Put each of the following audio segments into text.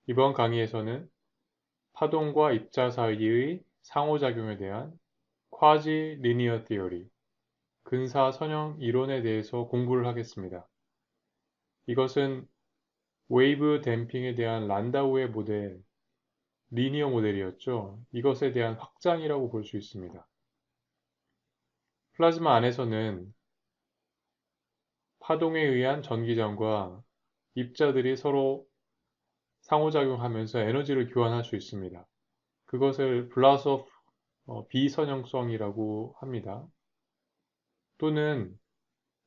이번 강의에서는 파동과 입자 사이의 상호작용에 대한 Quasi-Linear Theory, 근사 선형 이론에 대해서 공부를 하겠습니다. 이것은 웨이브 댐핑에 대한 란다우의 모델, 리니어 모델이었죠. 이것에 대한 확장이라고 볼 수 있습니다. 플라즈마 안에서는 파동에 의한 전기장과 입자들이 서로 상호작용하면서 에너지를 교환할 수 있습니다. 그것을 블라소프 비선형성이라고 합니다. 또는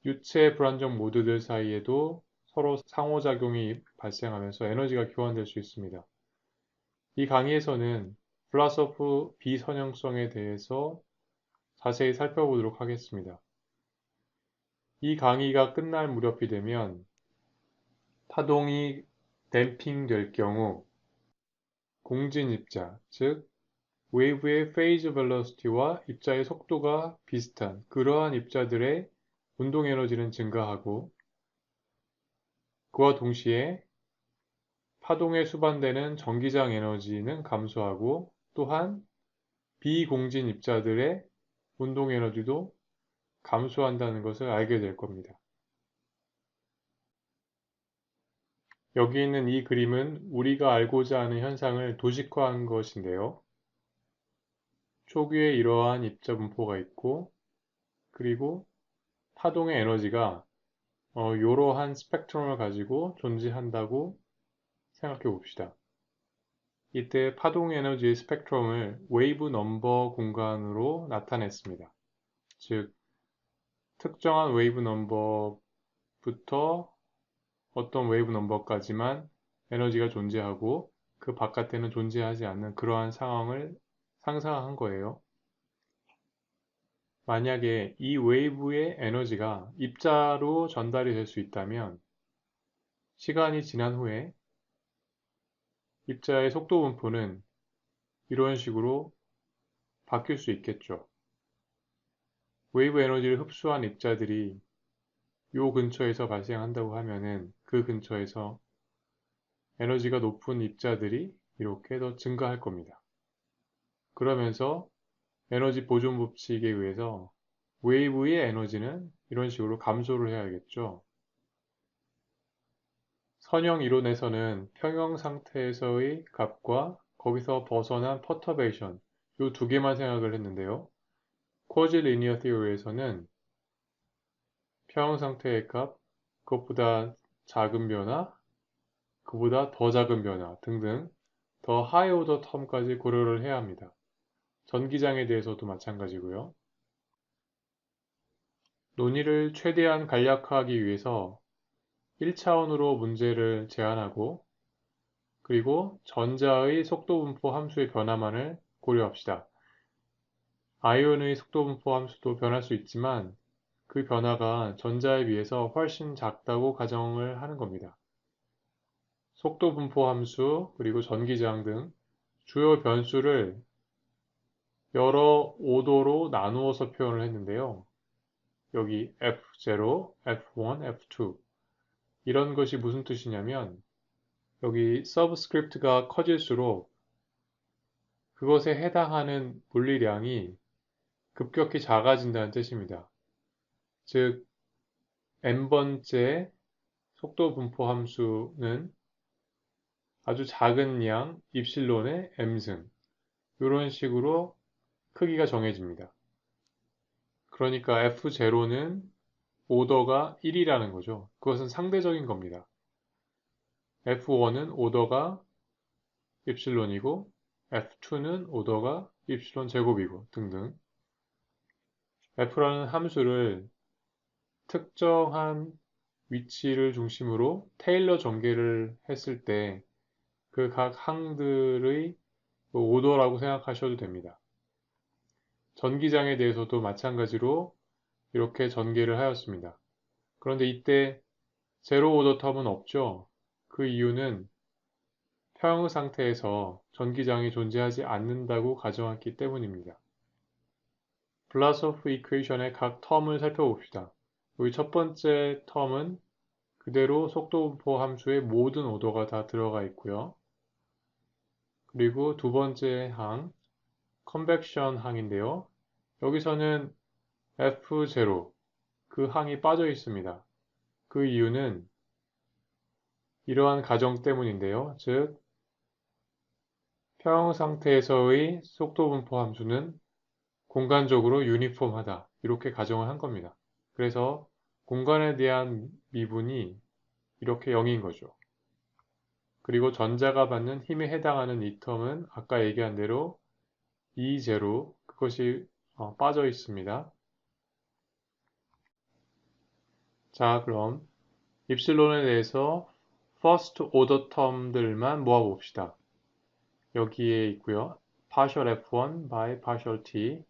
유체 불안정 모드들 사이에도 서로 상호작용이 발생하면서 에너지가 교환될 수 있습니다. 이 강의에서는 블라소프 비선형성에 대해서 자세히 살펴보도록 하겠습니다. 이 강의가 끝날 무렵이 되면 파동이 댐핑될 경우 공진 입자, 즉 웨이브의 페이즈 벨로시티와 입자의 속도가 비슷한 그러한 입자들의 운동 에너지는 증가하고 그와 동시에 파동에 수반되는 전기장 에너지는 감소하고 또한 비공진 입자들의 운동 에너지도 감소한다는 것을 알게 될 겁니다. 여기 있는 이 그림은 우리가 알고자 하는 현상을 도식화한 것인데요. 초기에 이러한 입자 분포가 있고 그리고 파동의 에너지가 이러한 스펙트럼을 가지고 존재한다고 생각해 봅시다. 이때 파동 에너지의 스펙트럼을 웨이브 넘버 공간으로 나타냈습니다. 즉, 특정한 웨이브 넘버부터 어떤 웨이브 넘버까지만 에너지가 존재하고 그 바깥에는 존재하지 않는 그러한 상황을 상상한 거예요. 만약에 이 웨이브의 에너지가 입자로 전달이 될 수 있다면 시간이 지난 후에 입자의 속도 분포는 이런 식으로 바뀔 수 있겠죠. 웨이브 에너지를 흡수한 입자들이 요 근처에서 발생한다고 하면은 그 근처에서 에너지가 높은 입자들이 이렇게 더 증가할 겁니다. 그러면서 에너지 보존 법칙에 의해서 웨이브의 에너지는 이런 식으로 감소를 해야겠죠. 선형 이론에서는 평형 상태에서의 값과 거기서 벗어난 퍼터베이션 요 두 개만 생각을 했는데요. 쿼지 리니어 티오리에서는 평형 상태의 값, 그것보다 작은 변화, 그보다 더 작은 변화 등등 더 하이 오더 텀까지 고려를 해야 합니다. 전기장에 대해서도 마찬가지고요. 논의를 최대한 간략화하기 위해서 1차원으로 문제를 제안하고 그리고 전자의 속도 분포 함수의 변화만을 고려합시다. 아이온의 속도 분포 함수도 변할 수 있지만 그 변화가 전자에 비해서 훨씬 작다고 가정을 하는 겁니다. 속도 분포 함수 그리고 전기장 등 주요 변수를 여러 오도로 나누어서 표현을 했는데요. 여기 F0, F1, F2 이런 것이 무슨 뜻이냐면 여기 서브스크립트가 커질수록 그것에 해당하는 물리량이 급격히 작아진다는 뜻입니다. 즉 n번째 속도 분포 함수는 아주 작은 양 입실론의 m승 이런 식으로 크기가 정해집니다. 그러니까 F0는 오더가 1이라는 거죠. 그것은 상대적인 겁니다. F1은 오더가 입실론이고 F2는 오더가 입실론 제곱이고 등등 F라는 함수를 특정한 위치를 중심으로 테일러 전개를 했을 때 그 각 항들의 오더라고 생각하셔도 됩니다. 전기장에 대해서도 마찬가지로 이렇게 전개를 하였습니다. 그런데 이때 제로 오더 텀은 없죠. 그 이유는 평형 상태에서 전기장이 존재하지 않는다고 가정했기 때문입니다. 블라소프 이퀘이션의 각 텀을 살펴봅시다. 여기 첫 번째 텀은 그대로 속도 분포 함수의 모든 오더가 다 들어가 있고요. 그리고 두 번째 항, 컨벡션 항인데요. 여기서는 F0, 그 항이 빠져 있습니다. 그 이유는 이러한 가정 때문인데요. 즉, 평형 상태에서의 속도 분포 함수는 공간적으로 유니폼하다. 이렇게 가정을 한 겁니다. 그래서 공간에 대한 미분이 이렇게 0인 거죠. 그리고 전자가 받는 힘에 해당하는 이 텀은 아까 얘기한 대로 E0, 그것이 빠져 있습니다. 자, 그럼 입실론에 대해서 first order term들만 모아봅시다. 여기에 있고요. partial f1 by partial t,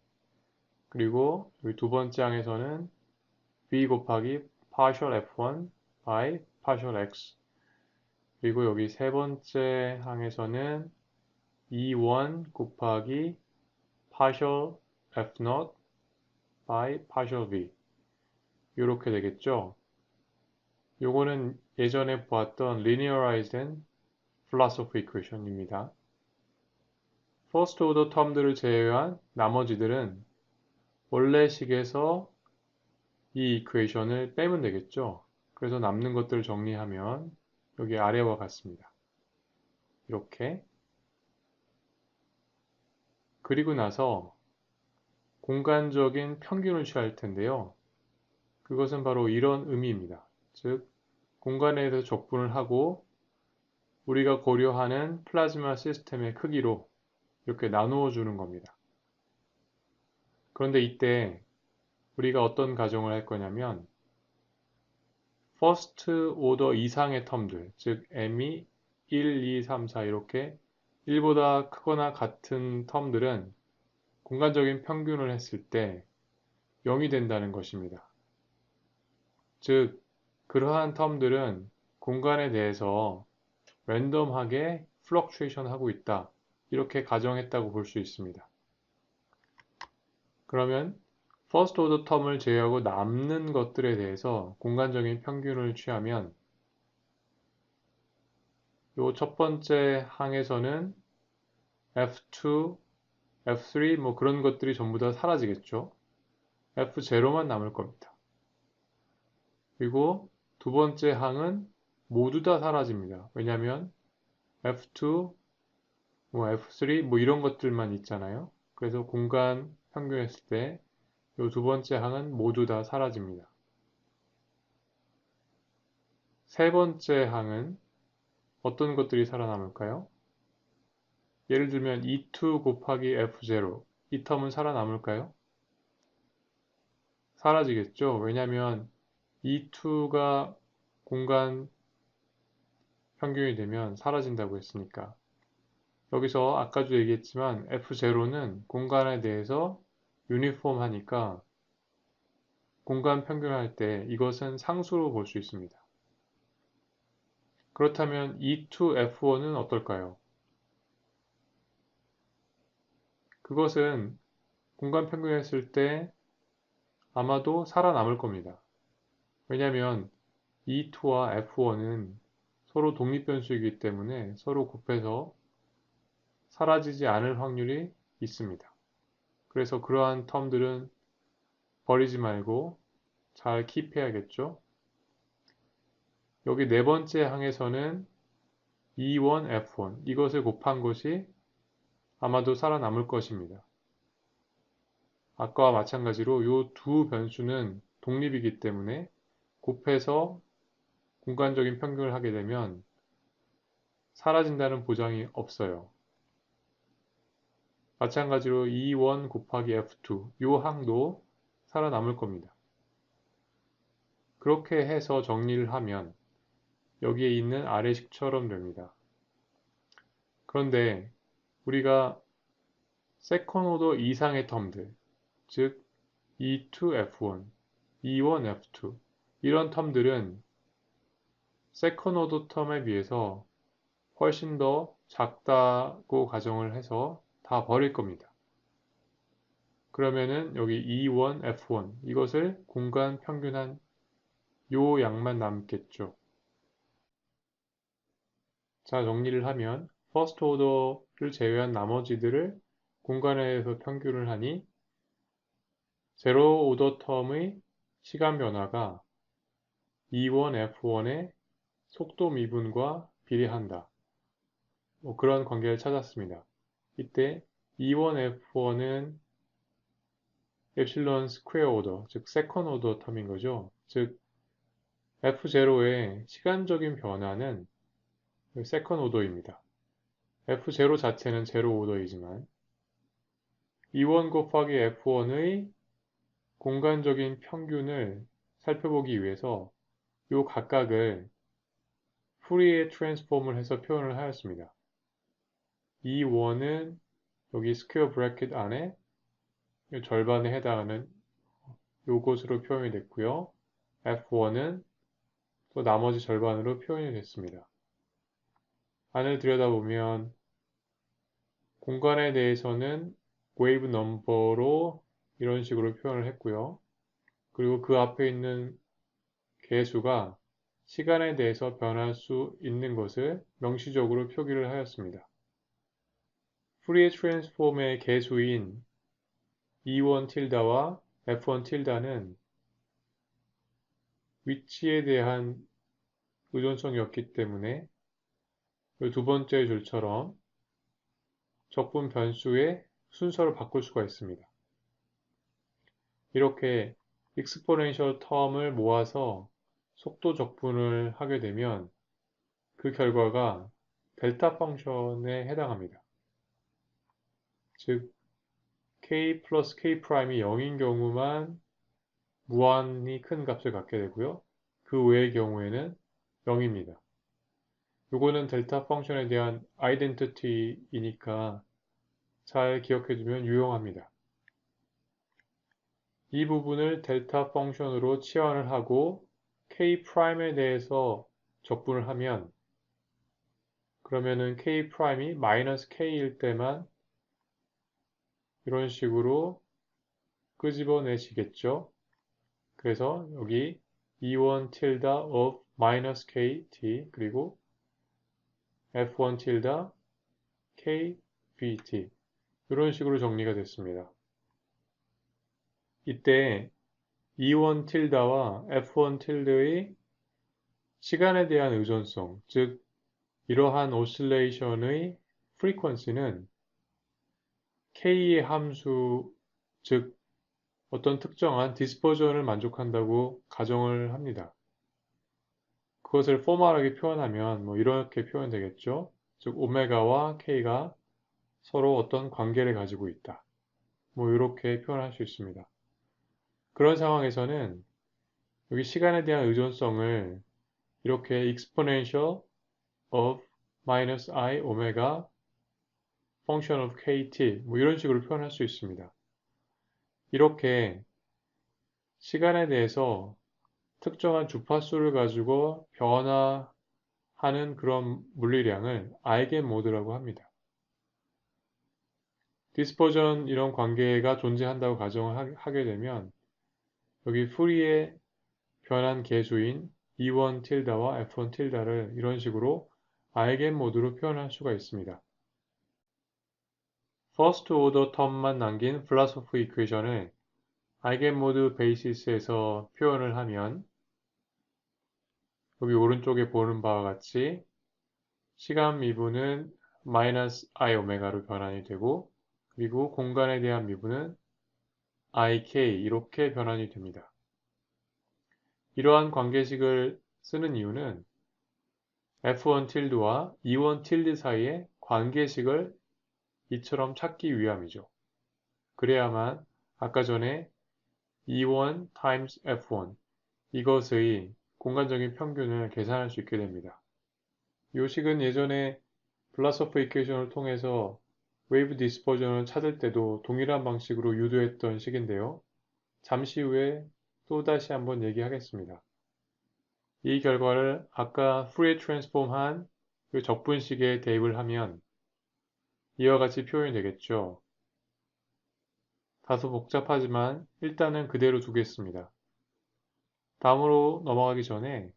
그리고 여기 두 번째 항에서는 v 곱하기 partial f1 by partial x, 그리고 여기 세 번째 항에서는 E1 곱하기 partial f0 by partial v, 이렇게 되겠죠. 요거는 예전에 보았던 linearized and philosophy equation입니다. first order term들을 제외한 나머지들은 원래 식에서 이 이퀘이션을 빼면 되겠죠. 그래서 남는 것들을 정리하면 여기 아래와 같습니다. 이렇게. 그리고 나서 공간적인 평균을 취할 텐데요. 그것은 바로 이런 의미입니다. 즉, 공간에 대해서 적분을 하고 우리가 고려하는 플라즈마 시스템의 크기로 이렇게 나누어 주는 겁니다. 그런데 이때 우리가 어떤 가정을 할 거냐면 퍼스트 오더 이상의 텀들, 즉 m이 1, 2, 3, 4 이렇게 1보다 크거나 같은 텀들은 공간적인 평균을 했을 때 0이 된다는 것입니다. 즉, 그러한 텀들은 공간에 대해서 랜덤하게 플럭추에이션 하고 있다. 이렇게 가정했다고 볼 수 있습니다. 그러면 퍼스트 오더 텀을 제외하고 남는 것들에 대해서 공간적인 평균을 취하면 요 첫 번째 항에서는 F2, F3 뭐 그런 것들이 전부 다 사라지겠죠. F0만 남을 겁니다. 그리고 두 번째 항은 모두 다 사라집니다. 왜냐하면 F2, 뭐 F3 뭐 이런 것들만 있잖아요. 그래서 공간 평균했을 때 이 두 번째 항은 모두 다 사라집니다. 세 번째 항은 어떤 것들이 살아남을까요? 예를 들면 E2 곱하기 F0, 이 텀은 살아남을까요? 사라지겠죠. 왜냐하면 E2가 공간 평균이 되면 사라진다고 했으니까. 여기서 아까도 얘기했지만 F0는 공간에 대해서 유니폼하니까 공간 평균할 때 이것은 상수로 볼 수 있습니다. 그렇다면 E2F1은 어떨까요? 그것은 공간 평균했을 때 아마도 살아남을 겁니다. 왜냐하면 E2와 F1은 서로 독립변수이기 때문에 서로 곱해서 사라지지 않을 확률이 있습니다. 그래서 그러한 텀들은 버리지 말고 잘 킵해야겠죠. 여기 네 번째 항에서는 E1, F1 이것을 곱한 것이 아마도 살아남을 것입니다. 아까와 마찬가지로 이 두 변수는 독립이기 때문에 곱해서 공간적인 평균을 하게 되면 사라진다는 보장이 없어요. 마찬가지로 E1 곱하기 F2 이 항도 살아남을 겁니다. 그렇게 해서 정리를 하면 여기에 있는 아래식처럼 됩니다. 그런데 우리가 세컨 오더 이상의 텀들, 즉 E2F1, E1F2 이런 텀들은 세컨 오더 텀에 비해서 훨씬 더 작다고 가정을 해서 다 버릴 겁니다. 그러면은 여기 E1, F1 이것을 공간 평균한 요 양만 남겠죠. 자, 정리를 하면 퍼스트 오더를 제외한 나머지들을 공간에서 평균을 하니 제로 오더 텀의 시간 변화가 E1, F1의 속도 미분과 비례한다. 뭐 그런 관계를 찾았습니다. 이때 E1, F1은 엡실론 스퀘어 오더, 즉 세컨 오더 텀인 거죠. 즉 F0의 시간적인 변화는 세컨 오더입니다. F0 자체는 제로 오더이지만 E1 곱하기 F1의 공간적인 평균을 살펴보기 위해서 이 각각을 푸리에 트랜스폼을 해서 표현을 하였습니다. E1은 여기 스퀘어 브래킷 안에 절반에 해당하는 요것으로 표현이 됐고요. F1은 또 나머지 절반으로 표현이 됐습니다. 안을 들여다보면 공간에 대해서는 웨이브 넘버로 이런 식으로 표현을 했고요. 그리고 그 앞에 있는 개수가 시간에 대해서 변할 수 있는 것을 명시적으로 표기를 하였습니다. 푸리에 트랜스폼의 개수인 E1 틸다와 F1 틸다는 위치에 대한 의존성이었기 때문에 두 번째 줄처럼 적분 변수의 순서를 바꿀 수가 있습니다. 이렇게 익스포넨셜 텀을 모아서 속도 적분을 하게 되면 그 결과가 델타 펑션에 해당합니다. 즉 k 플러스 k 프라임이 0인 경우만 무한히 큰 값을 갖게 되고요. 그 외의 경우에는 0입니다. 요거는 델타 펑션에 대한 아이덴티티이니까 잘 기억해두면 유용합니다. 이 부분을 델타 펑션으로 치환을 하고 K'에 대해서 적분을 하면 그러면은 K'이 마이너스 K일 때만 이런 식으로 끄집어내시겠죠. 그래서 여기 E1 tilde of minus KT 그리고 F1 tilde KVT 이런 식으로 정리가 됐습니다. 이때 E1 tilde와 F1 tilde의 시간에 대한 의존성, 즉 이러한 오실레이션의 프리퀀시는 K의 함수, 즉 어떤 특정한 디스퍼전을 만족한다고 가정을 합니다. 그것을 포멀하게 표현하면 뭐 이렇게 표현되겠죠. 즉 오메가와 K가 서로 어떤 관계를 가지고 있다. 뭐 이렇게 표현할 수 있습니다. 그런 상황에서는 여기 시간에 대한 의존성을 이렇게 exponential of minus I 오메가 function of kt 뭐 이런 식으로 표현할 수 있습니다. 이렇게 시간에 대해서 특정한 주파수를 가지고 변화하는 그런 물리량을 아이겐 모드라고 합니다. 디스퍼전 이런 관계가 존재한다고 가정을 하게 되면 여기 푸리에 변한 개수인 E1 틸다와 F1 틸다를 이런 식으로 아이겐 모드로 표현할 수가 있습니다. 퍼스트 오더 텀만 남긴 필라소프 이퀘이션을 아이겐 모드 베이시스에서 표현을 하면 여기 오른쪽에 보는 바와 같이 시간 미분은 마이너스 I 오메가로 변환이 되고 그리고 공간에 대한 미분은 IK 이렇게 변환이 됩니다. 이러한 관계식을 쓰는 이유는 F1 틸드와 E1 틸드 사이의 관계식을 이처럼 찾기 위함이죠. 그래야만 아까 전에 E1 times F1 이것의 공간적인 평균을 계산할 수 있게 됩니다. 이 식은 예전에 블라소프 이퀘이션을 통해서 웨이브 디스퍼전을 찾을 때도 동일한 방식으로 유도했던 식인데요. 잠시 후에 또다시 한번 얘기하겠습니다. 이 결과를 아까 푸리에 트랜스폼한 그 적분식에 대입을 하면 이와 같이 표현이 되겠죠. 다소 복잡하지만 일단은 그대로 두겠습니다. 다음으로 넘어가기 전에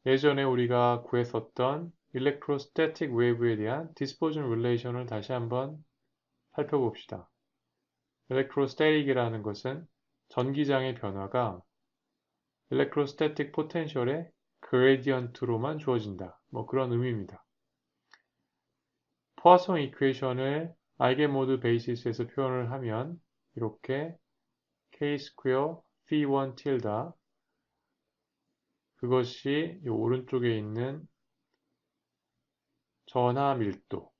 예전에 우리가 구했었던 electrostatic wave에 대한 dispersion relation을 다시 한번 살펴봅시다. electrostatic이라는 것은 전기장의 변화가 electrostatic potential의 gradient로만 주어진다. 뭐 그런 의미입니다. 포아송 이퀘이션을 아이겐모드 베이시스에서 표현을 하면 이렇게 k 스퀘어 phi1 tilde 그것이 이 오른쪽에 있는 전하 밀도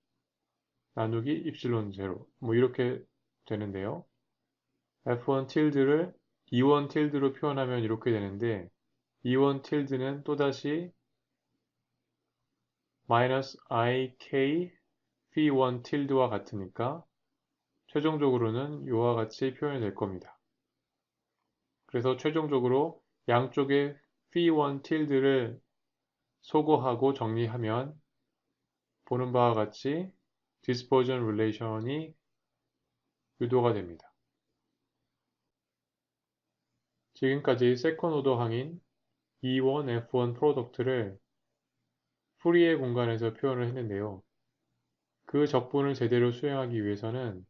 나누기 입실론 제로 뭐 이렇게 되는데요. f1 tilde를 e1 tilde로 표현하면 이렇게 되는데 e1 tilde는 또다시 -ik phi1 tilde와 같으니까 최종적으로는 이와 같이 표현이 될 겁니다. 그래서 최종적으로 양쪽의 phi1 tilde를 소거하고 정리하면 보는 바와 같이 dispersion relation이 유도가 됩니다. 지금까지 세컨 오더 항인 E1, F1 프로덕트를 푸리에 공간에서 표현을 했는데요. 그 적분을 제대로 수행하기 위해서는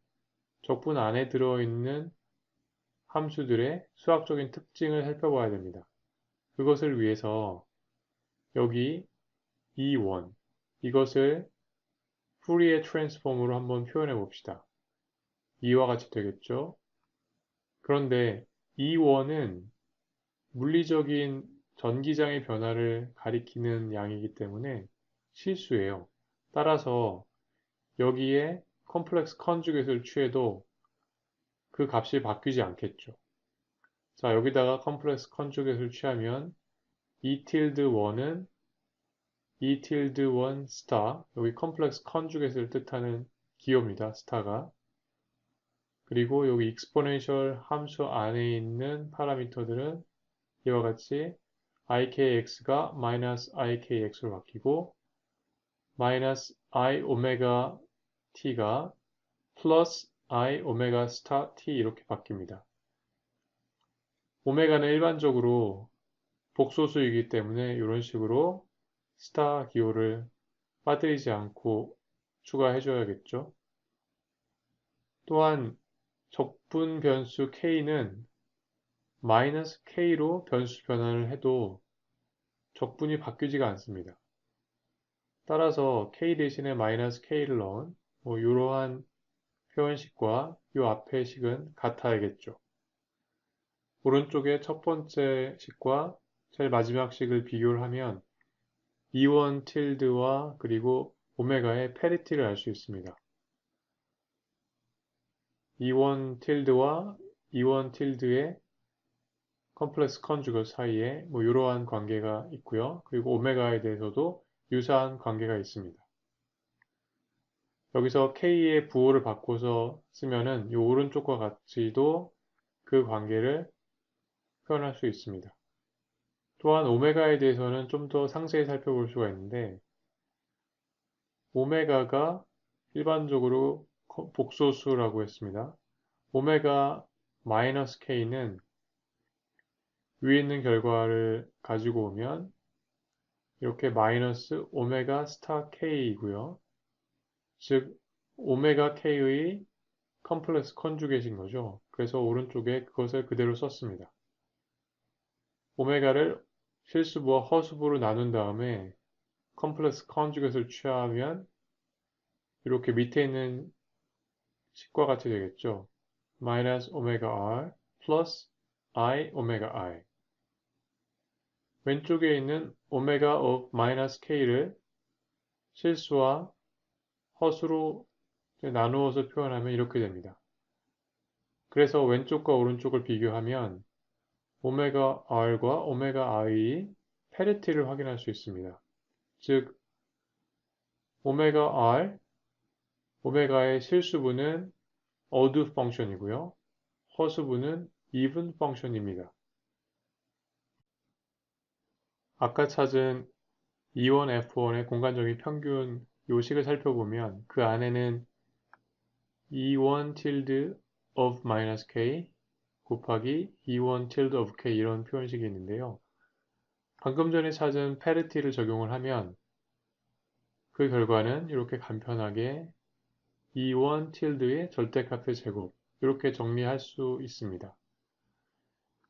적분 안에 들어있는 함수들의 수학적인 특징을 살펴봐야 됩니다. 그것을 위해서 여기 E1 이것을 푸리에 트랜스폼으로 한번 표현해 봅시다. 이와 같이 되겠죠? 그런데 E1은 물리적인 전기장의 변화를 가리키는 양이기 때문에 실수예요. 따라서 여기에 컴플렉스 컨주게이트를 취해도 그 값이 바뀌지 않겠죠. 자, 여기다가 컴플렉스 컨주게이트를 취하면 E tilde 1은 E tilde 1 스타, 여기 컴플렉스 컨주게이트를 뜻하는 기호입니다. 스타가. 그리고 여기 익스포넨셜 함수 안에 있는 파라미터들은 이와 같이 ikx가 -ikx로 바뀌고 -i 오메가 t가 플러스 i 오메가 스타 t 이렇게 바뀝니다. 오메가는 일반적으로 복소수이기 때문에 이런 식으로 스타 기호를 빠뜨리지 않고 추가해 줘야겠죠. 또한 적분 변수 k는 -k로 변수 변환을 해도 적분이 바뀌지가 않습니다. 따라서 k 대신에 -k를 넣은 이러한 표현식과 이 앞의 식은 같아야겠죠. 오른쪽에 첫 번째 식과 제일 마지막 식을 비교를 하면 E1 tilde와 그리고 오메가의 패리티를 알 수 있습니다. E1 tilde와 E1 tilde의 컴플렉스 컨주거 사이에 이러한 관계가 있고요. 그리고 오메가에 대해서도 유사한 관계가 있습니다. 여기서 K의 부호를 바꿔서 쓰면은 이 오른쪽과 같이도 그 관계를 표현할 수 있습니다. 또한 오메가에 대해서는 좀 더 상세히 살펴볼 수가 있는데 오메가가 일반적으로 복소수라고 했습니다. 오메가 마이너스 K는 위에 있는 결과를 가지고 오면 이렇게 마이너스 오메가 스타 K이고요. 즉 오메가 K의 컴플렉스 컨주게이트인 거죠. 그래서 오른쪽에 그것을 그대로 썼습니다. 오메가를 실수부와 허수부로 나눈 다음에 컴플렉스 컨주게이트를 취하면 이렇게 밑에 있는 식과 같이 되겠죠. 마이너스 오메가 R 플러스 I 오메가 I 왼쪽에 있는 오메가 of 마이너스 K를 실수와 허수로 나누어서 표현하면 이렇게 됩니다. 그래서 왼쪽과 오른쪽을 비교하면 오메가 R과 오메가 I의 패리티를 확인할 수 있습니다. 즉 오메가 R, 오메가의 실수분은 odd 펑션이고요. 허수분은 even 펑션입니다. 아까 찾은 E1, F1의 공간적인 평균 요식을 살펴보면 그 안에는 E1 tilde of minus K 곱하기 E1 tilde of K 이런 표현식이 있는데요. 방금 전에 찾은 패리티를 적용을 하면 그 결과는 이렇게 간편하게 E1 tilde의 절대값의 제곱 이렇게 정리할 수 있습니다.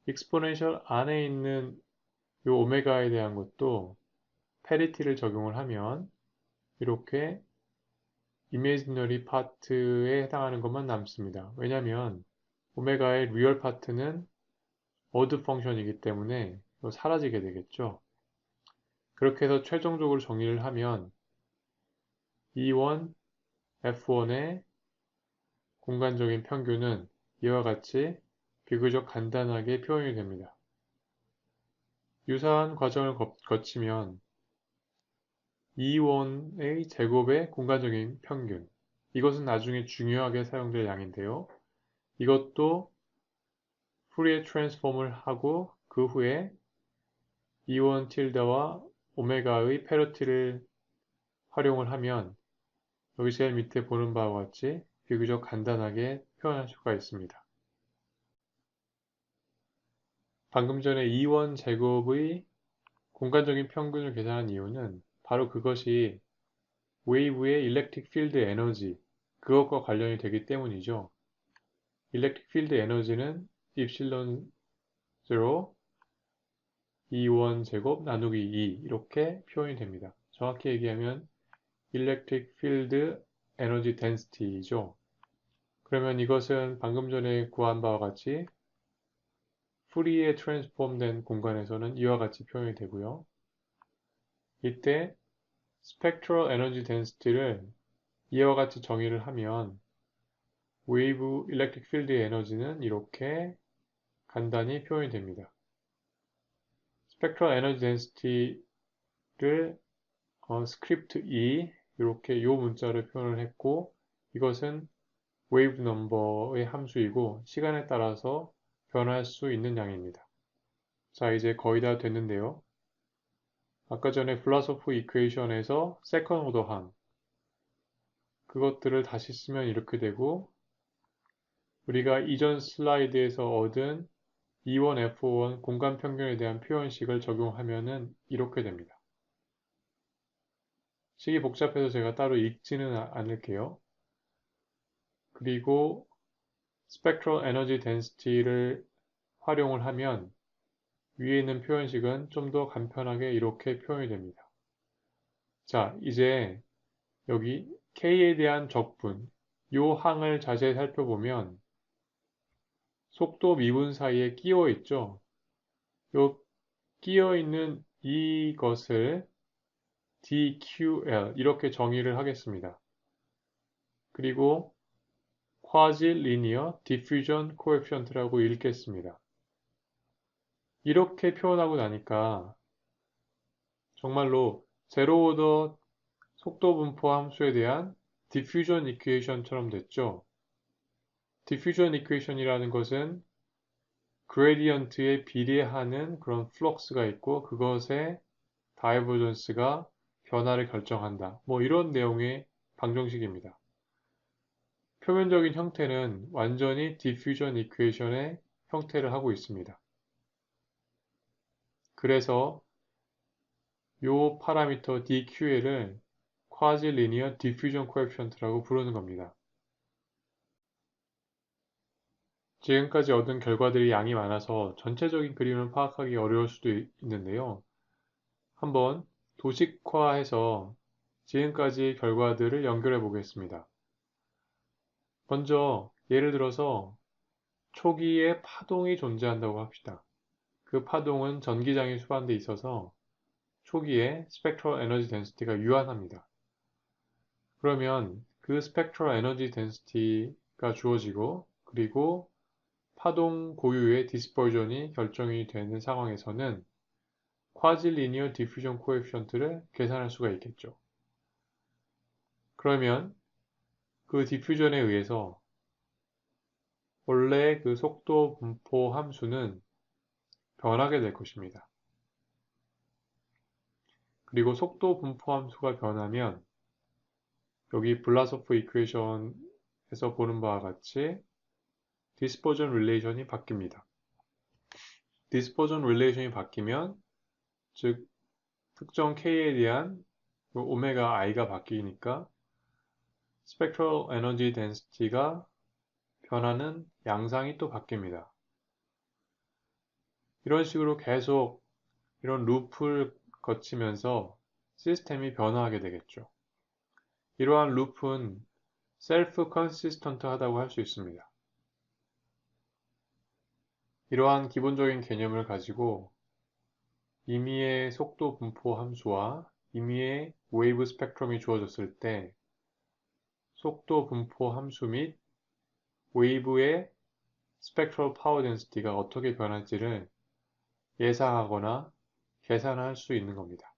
익스포넨셜 안에 있는 이 오메가에 대한 것도 패리티를 적용을 하면 이렇게 이미지너리 파트에 해당하는 것만 남습니다. 왜냐하면 오메가의 리얼 파트는 오드 펑션이기 때문에 사라지게 되겠죠. 그렇게 해서 최종적으로 정리를 하면 E1, F1의 공간적인 평균은 이와 같이 비교적 간단하게 표현이 됩니다. 유사한 과정을 거치면 E1의 제곱의 공간적인 평균 이것은 나중에 중요하게 사용될 양인데요. 이것도 푸리에 트랜스폼을 하고 그 후에 E1 틸다와 오메가의 패러티를 활용을 하면 여기 제일 밑에 보는 바와 같이 비교적 간단하게 표현할 수가 있습니다. 방금 전에 E1 제곱의 공간적인 평균을 계산한 이유는 바로 그것이 웨이브의 일렉트릭 필드 에너지 그것과 관련이 되기 때문이죠. 일렉트릭 필드 에너지는 입실론 0 E1 제곱 나누기 2 이렇게 표현이 됩니다. 정확히 얘기하면 일렉트릭 필드 에너지 덴시티죠. 그러면 이것은 방금 전에 구한 바와 같이 푸리에 트랜스폼된 공간에서는 이와 같이 표현이 되고요. 이때 스펙트럴 에너지 덴시티를 이와 같이 정의를 하면 웨이브 일렉트릭 필드의 에너지는 이렇게 간단히 표현이 됩니다. 스펙트럴 에너지 덴시티를 스크립트 E 이렇게 요 문자를 표현을 했고 이것은 웨이브 넘버의 함수이고 시간에 따라서 변할 수 있는 양입니다. 자, 이제 거의 다 됐는데요. 아까 전에 플라소프 이퀘이션에서 세컨 오더 항 그것들을 다시 쓰면 이렇게 되고 우리가 이전 슬라이드에서 얻은 E1, F1 공간 평균에 대한 표현식을 적용하면은 이렇게 됩니다. 식이 복잡해서 제가 따로 읽지는 않을게요. 그리고 스펙트럴 에너지 덴시티를 활용을 하면 위에 있는 표현식은 좀 더 간편하게 이렇게 표현이 됩니다. 자, 이제 여기 K에 대한 적분, 요 항을 자세히 살펴보면 속도 미분 사이에 끼어 있죠. 요 끼어 있는 이것을 DQL 이렇게 정의를 하겠습니다. 그리고 Quasi-Linear Diffusion Coefficient라고 읽겠습니다. 이렇게 표현하고 나니까 정말로 제로 오더 속도 분포 함수에 대한 diffusion equation처럼 됐죠. diffusion equation이라는 것은 gradient에 비례하는 그런 플럭스가 있고 그것의 divergence가 변화를 결정한다. 뭐 이런 내용의 방정식입니다. 표면적인 형태는 완전히 diffusion equation의 형태를 하고 있습니다. 그래서 요 파라미터 dQL을 Quasi-Linear Diffusion Coefficient라고 부르는 겁니다. 지금까지 얻은 결과들이 양이 많아서 전체적인 그림을 파악하기 어려울 수도 있는데요. 한번 도식화해서 지금까지의 결과들을 연결해 보겠습니다. 먼저 예를 들어서 초기에 파동이 존재한다고 합시다. 그 파동은 전기장이 수반돼 있어서 초기에 스펙트럴 에너지 덴시티가 유한합니다. 그러면 그 스펙트럴 에너지 덴시티가 주어지고 그리고 파동 고유의 디스퍼전이 결정이 되는 상황에서는 Quasi-Linear Diffusion Coefficient를 계산할 수가 있겠죠. 그러면 그 디퓨전에 의해서 원래 그 속도 분포 함수는 변하게 될 것입니다. 그리고 속도 분포 함수가 변하면 여기 블라소프 이퀘이션에서 보는 바와 같이 디스퍼전 릴레이션이 바뀝니다. 디스퍼전 릴레이션이 바뀌면 즉 특정 K에 대한 오메가 i가 바뀌니까 스펙트럴 에너지 덴시티가 변하는 양상이 또 바뀝니다. 이런 식으로 계속 이런 루프를 거치면서 시스템이 변화하게 되겠죠. 이러한 루프는 셀프 컨시스턴트 하다고 할 수 있습니다. 이러한 기본적인 개념을 가지고 임의의 속도 분포 함수와 임의의 웨이브 스펙트럼이 주어졌을 때 속도 분포 함수 및 웨이브의 스펙트럴 파워 덴시티가 어떻게 변할지를 예상하거나 계산할 수 있는 겁니다.